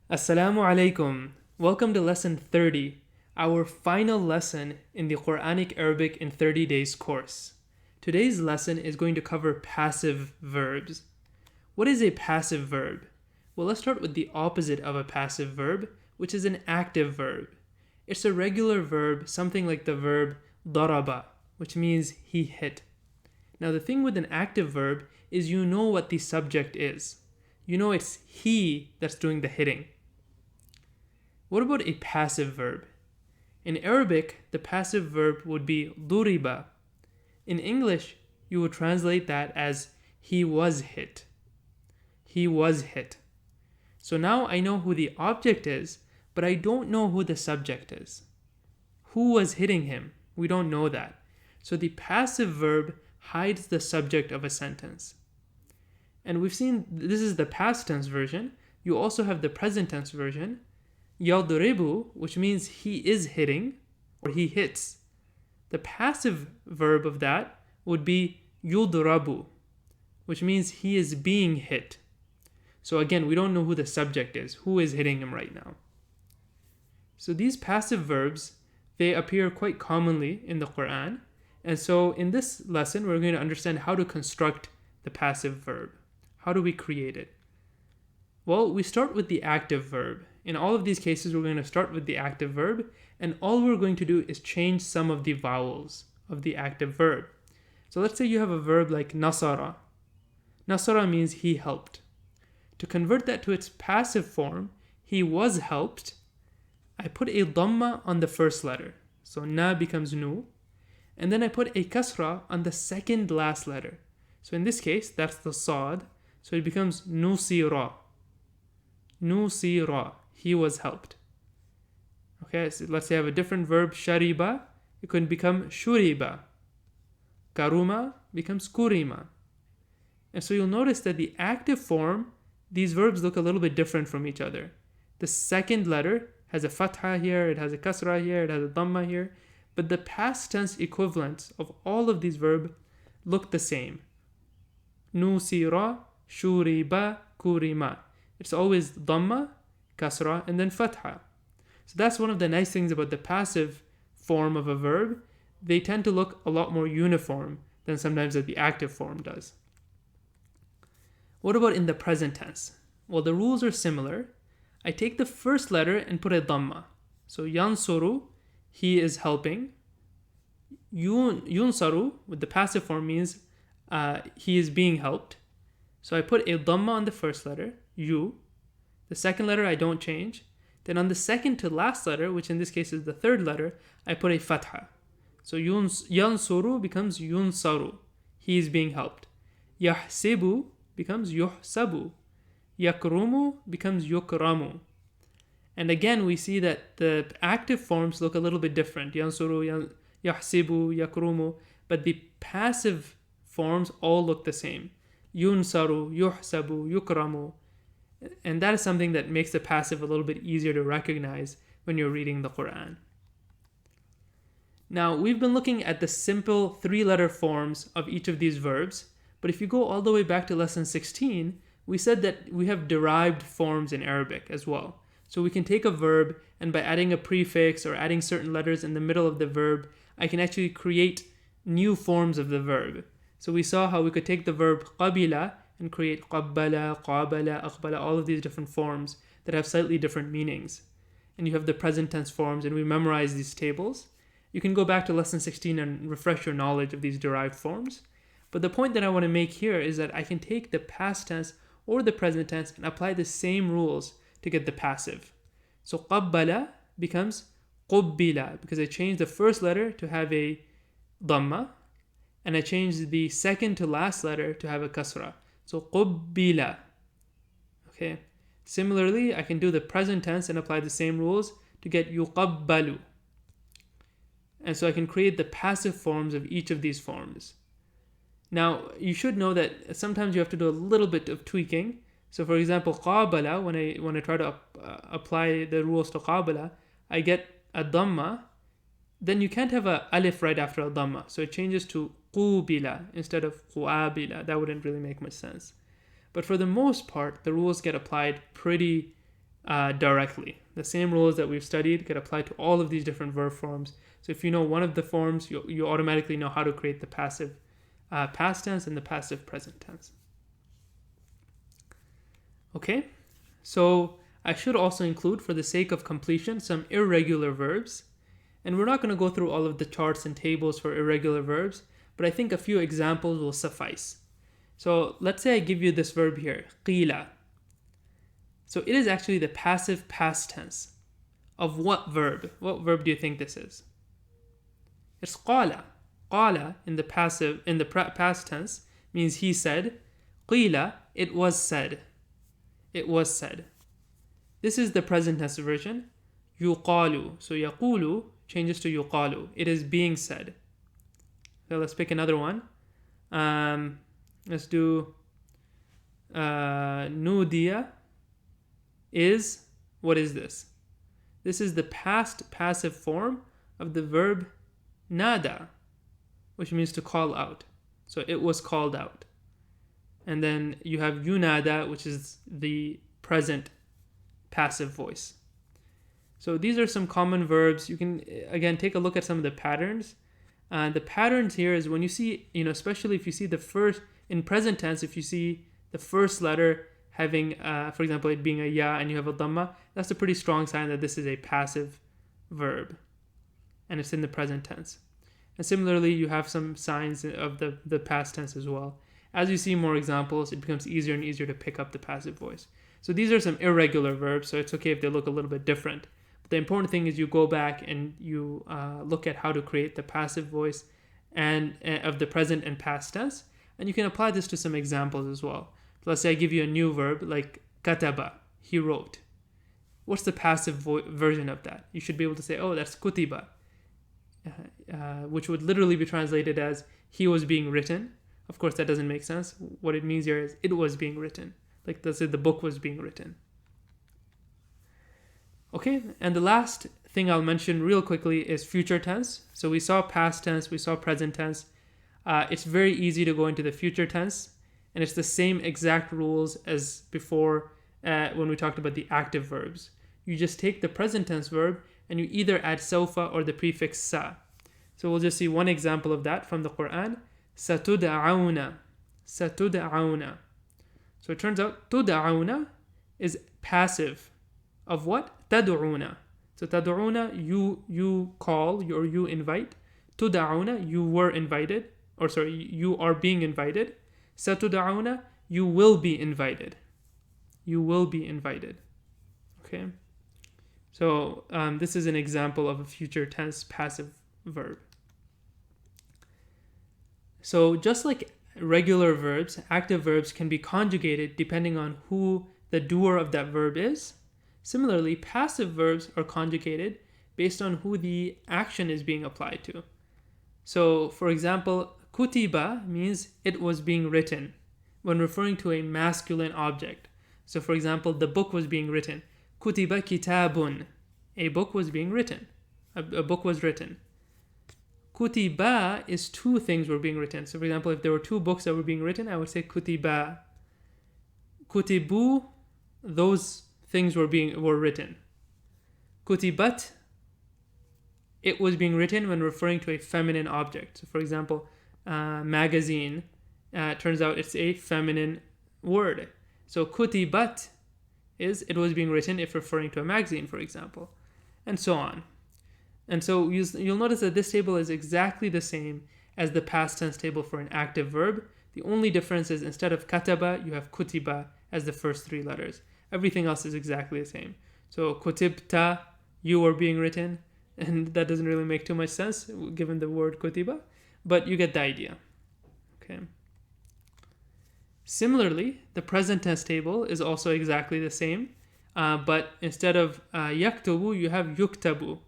Assalamu alaikum. Welcome to lesson 30, our final lesson in the Quranic Arabic in 30 days course. Today's lesson is going to cover passive verbs. What is a passive verb? Well, let's start with the opposite of a passive verb, which is an active verb. It's a regular verb, something like the verb daraba, which means he hit. Now, the thing with an active verb is you know what the subject is. You know it's he that's doing the hitting. What about a passive verb? In Arabic, the passive verb would be duriba. In English, you would translate that as he was hit. He was hit. So now I know who the object is, but I don't know who the subject is. Who was hitting him? We don't know that. So the passive verb hides the subject of a sentence. And we've seen this is the past tense version. You also have the present tense version. Yadribu, which means he is hitting or he hits. The passive verb of that would be yudrabu, which means he is being hit. So again, we don't know who the subject is, who is hitting him right now. So these passive verbs, they appear quite commonly in the Quran. And so in this lesson, we're going to understand how to construct the passive verb. How do we create it? Well, we start with the active verb. In all of these cases, we're going to start with the active verb, and all we're going to do is change some of the vowels of the active verb. So let's say you have a verb like nasara. Nasara means he helped. To convert that to its passive form, he was helped, I put a dhamma on the first letter. So na becomes nu. And then I put a kasra on the second last letter. So in this case, that's the sad. So it becomes nusira. Nusira. He was helped. Okay, so let's say I have a different verb, shariba. It could become shuriba. Karuma becomes kurima. And so you'll notice that the active form, these verbs look a little bit different from each other. The second letter has a fatha here, it has a kasra here, it has a dhamma here. But the past tense equivalents of all of these verbs look the same. Nusira, shuriba, kurima. It's always dhamma, kasra, and then fatha. So that's one of the nice things about the passive form of a verb. They tend to look a lot more uniform than sometimes that the active form does. What about in the present tense? Well, the rules are similar. I take the first letter and put a dhamma. So yansuru, he is helping. Yunsaru, with the passive form, means he is being helped. So I put a dhamma on the first letter, you. The second letter I don't change. Then on the second to last letter, which in this case is the third letter, I put a fatha. So yansuru becomes yunsaru. He is being helped. Yahsibu becomes yuhsabu. Yakrumu becomes yukramu. And again, we see that the active forms look a little bit different. Yansuru, yahsibu, yakrumu. But the passive forms all look the same. Yunsaru, yuhsabu, yukramu. And that is something that makes the passive a little bit easier to recognize when you're reading the Quran. Now, we've been looking at the simple 3-letter forms of each of these verbs, but if you go all the way back to lesson 16, we said that we have derived forms in Arabic as well. So we can take a verb, and by adding a prefix or adding certain letters in the middle of the verb, I can actually create new forms of the verb. So we saw how we could take the verb qabila and create qabbala, qabala, aqbala, all of these different forms that have slightly different meanings. And you have the present tense forms, and we memorize these tables. You can go back to lesson 16 and refresh your knowledge of these derived forms. But the point that I want to make here is that I can take the past tense or the present tense and apply the same rules to get the passive. So qabbala becomes qubbila because I changed the first letter to have a dhamma, and I changed the second to last letter to have a kasra. So qubbila. Okay. Similarly, I can do the present tense and apply the same rules to get yuqabbalu. And so I can create the passive forms of each of these forms. Now, you should know that sometimes you have to do a little bit of tweaking. So for example, qabala, when I try to apply the rules to qabala, I get a dhamma. Then you can't have a alif right after a dhamma. So it changes to qubila instead of quabila. That wouldn't really make much sense. But for the most part, the rules get applied pretty directly. The same rules that we've studied could apply to all of these different verb forms. So if you know one of the forms, you automatically know how to create the passive past tense and the passive present tense. Okay, so I should also include, for the sake of completion, some irregular verbs. And we're not going to go through all of the charts and tables for irregular verbs, but I think a few examples will suffice. So let's say I give you this verb here, qila. So it is actually the passive past tense of what verb? What verb do you think this is? It's qala. Qala in the past tense means he said. Qila, it was said. It was said. This is the present tense version. Yuqalu. So yaqulu changes to yuqalu. It is being said. So let's pick another one. Let's do nudiya is, what is this? This is the past passive form of the verb nada, which means to call out. So it was called out. And then you have yunada, which is the present passive voice. So these are some common verbs. You can, again, take a look at some of the patterns. The patterns here is when you see, especially if you see the first, in present tense, if you see the first letter having, for example, it being a ya and you have a dhamma, that's a pretty strong sign that this is a passive verb. And it's in the present tense. And similarly, you have some signs of the past tense as well. As you see more examples, it becomes easier and easier to pick up the passive voice. So these are some irregular verbs, so it's okay if they look a little bit different. But the important thing is you go back and you look at how to create the passive voice and of the present and past tense. And you can apply this to some examples as well. So let's say I give you a new verb like kataba, he wrote. What's the passive version of that? You should be able to say, oh, that's kutiba, which would literally be translated as he was being written. Of course, that doesn't make sense. What it means here is it was being written. Like let's say the book was being written. Okay, and the last thing I'll mention real quickly is future tense. So we saw past tense, we saw present tense. It's very easy to go into the future tense, and it's the same exact rules as before when we talked about the active verbs. You just take the present tense verb and you either add sawfa or the prefix sa. So we'll just see one example of that from the Quran. Satud'auna. Satud'auna. So it turns out tud'auna is passive of what? Tad'una. So tad'una, you call or you invite. Tud'auna, you were invited. Or sorry, you are being invited. Satud'auna, you will be invited. You will be invited. Okay. So this is an example of a future tense passive verb. So just like regular verbs, active verbs can be conjugated depending on who the doer of that verb is. Similarly, passive verbs are conjugated based on who the action is being applied to. So, for example, kutiba means it was being written when referring to a masculine object. So, for example, the book was being written. Kutiba kitabun. A book was being written. A book was written. Kutiba is two things were being written. So, for example, if there were two books that were being written, I would say kutiba. Kutibu, those things were written. Kutibat, it was being written when referring to a feminine object. So, for example, magazine, turns out it's a feminine word. So, kutibat is it was being written if referring to a magazine, for example, and so on. And so you'll notice that this table is exactly the same as the past tense table for an active verb. The only difference is instead of kataba, you have kutiba as the first three letters. Everything else is exactly the same. So kutibta, you were being written, and that doesn't really make too much sense given the word kutiba, but you get the idea. Okay. Similarly, the present tense table is also exactly the same, but instead of yaktubu, you have yuktabu.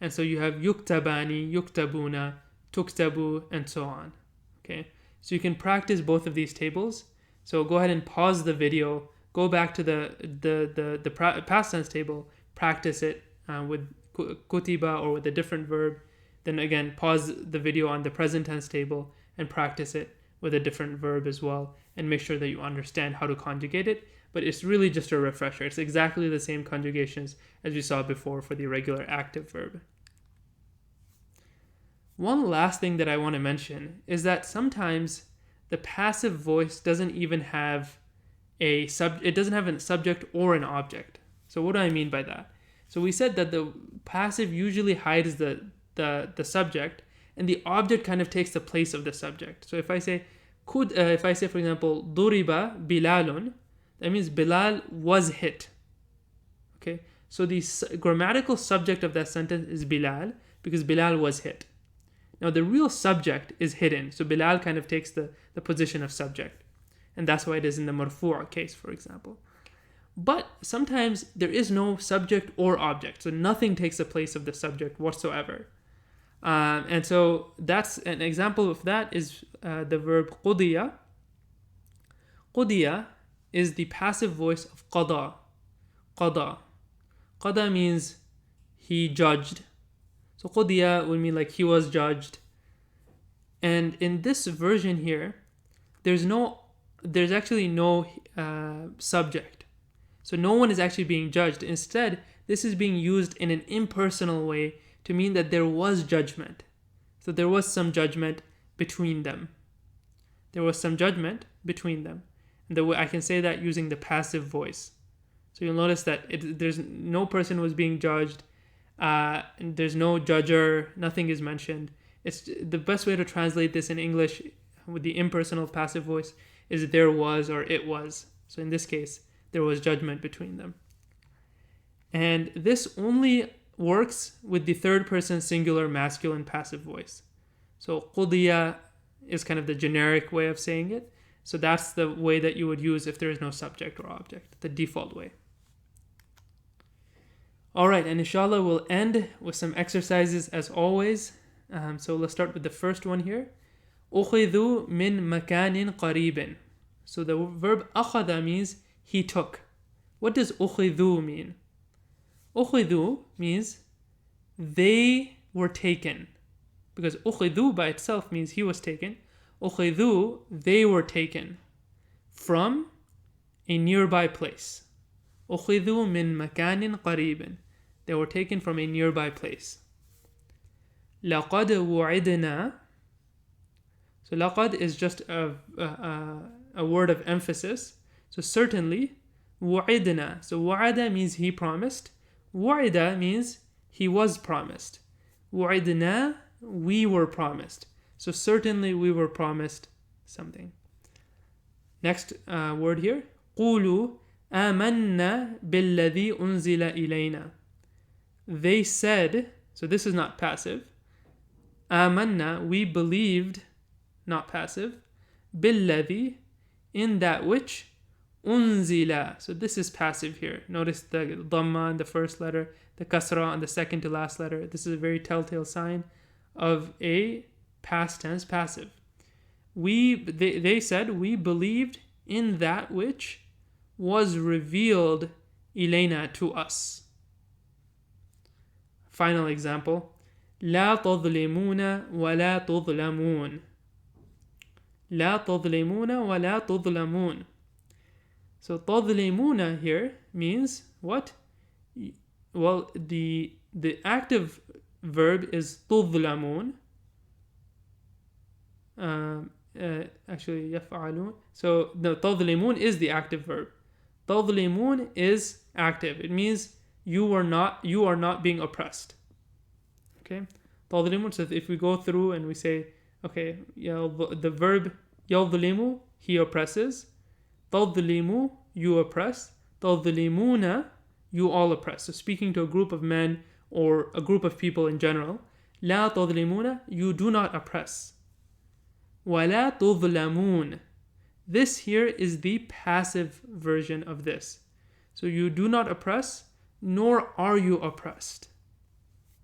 And so you have yuktabani, yuktabuna, tuktabu, and so on. Okay, so you can practice both of these tables. So go ahead and pause the video, go back to the past tense table, practice it with kutiba or with a different verb. Then again, pause the video on the present tense table and practice it with a different verb as well, and make sure that you understand how to conjugate it. But it's really just a refresher. It's exactly the same conjugations as we saw before for the irregular active verb. One last thing that I want to mention is that sometimes the passive voice doesn't even have it doesn't have a subject or an object. So what do I mean by that? So we said that the passive usually hides the subject, and the object kind of takes the place of the subject. So if I say for example, duriba bilalun, that means Bilal was hit. Okay, so the grammatical subject of that sentence is Bilal, because Bilal was hit. Now the real subject is hidden, so Bilal kind of takes the position of subject, and that's why it is in the marfu' case, for example. But sometimes there is no subject or object, so nothing takes the place of the subject whatsoever. And so that's an example of that is the verb qudiya. Qudiya is the passive voice of qada. Qada. Qada means he judged. So qudiya would mean like he was judged. And in this version here, there's actually no subject. So no one is actually being judged. Instead, this is being used in an impersonal way to mean that there was judgment. So there was some judgment between them. There was some judgment between them. And the way I can say that using the passive voice. So you'll notice that there's no person was being judged. There's no judger. Nothing is mentioned. It's the best way to translate this in English with the impersonal passive voice is there was or it was. So in this case, there was judgment between them. And this only works with the third person singular masculine passive voice. So qudiya is kind of the generic way of saying it. So that's the way that you would use if there is no subject or object, the default way. Alright, and inshallah we'll end with some exercises as always. So let's start with the first one here. أخذوا من مكان قريب. So the verb أخذ means he took. What does أخذوا mean? أخذوا means they were taken. Because أخذوا by itself means he was taken. أخذوا, they were taken from a nearby place. أخذوا من مكان قريب. They were taken from a nearby place. لقد وعدنا. So لقد is just a word of emphasis. So certainly, وعدنا. So وعد means he promised. وعد means he was promised. وعدنا, we were promised. So certainly we were promised something. Next word here. قولوا آمنا بالذي أنزل إلينا. They said, so this is not passive. آمنا, we believed, not passive. بالذي, in that which. أنزل, so this is passive here. Notice the dhamma in the first letter, the kasra on the second to last letter. This is a very telltale sign of a past tense passive. They said, we believed in that which was revealed ilayna, to us. Final example. لا تظلمون ولا تظلمون. لا تظلمون ولا تظلمون. So تظلمون here means what? Well, the active verb is تظلمون. Actually يفعلون. So no, تظلمون is the active verb. تظلمون is active. It means you are not being oppressed. Okay? تظلمون. So if we go through and we say, okay, the verb يظلم, he oppresses. تظلم, you oppress. تظلمون, you all oppress. So speaking to a group of men or a group of people in general. لا تظلمون, you do not oppress. ولا تظلمون. This here is the passive version of this. So you do not oppress, nor are you oppressed.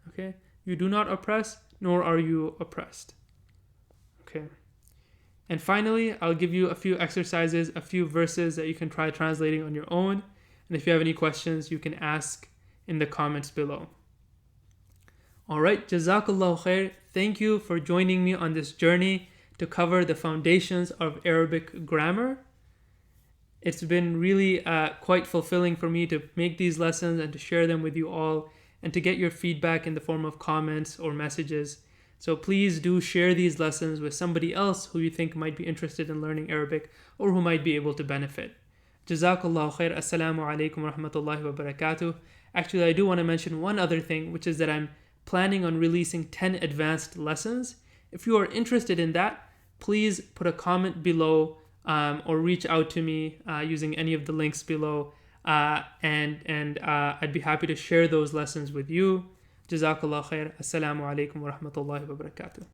Okay? You do not oppress, nor are you oppressed. Okay. And finally, I'll give you a few exercises, a few verses that you can try translating on your own. And if you have any questions, you can ask in the comments below. Alright, Jazakallahu khair. Thank you for joining me on this journey to cover the foundations of Arabic grammar. It's been really quite fulfilling for me to make these lessons and to share them with you all and to get your feedback in the form of comments or messages. So please do share these lessons with somebody else who you think might be interested in learning Arabic or who might be able to benefit. Jazakallah khair. Assalamu alaikum wa rahmatullahi wa barakatuh. Actually, I do want to mention one other thing, which is that I'm planning on releasing 10 advanced lessons. If you are interested in that, please put a comment below or reach out to me using any of the links below, and I'd be happy to share those lessons with you. Jazakallah khair. Assalamu alaikum wa rahmatullahi wa barakatuh.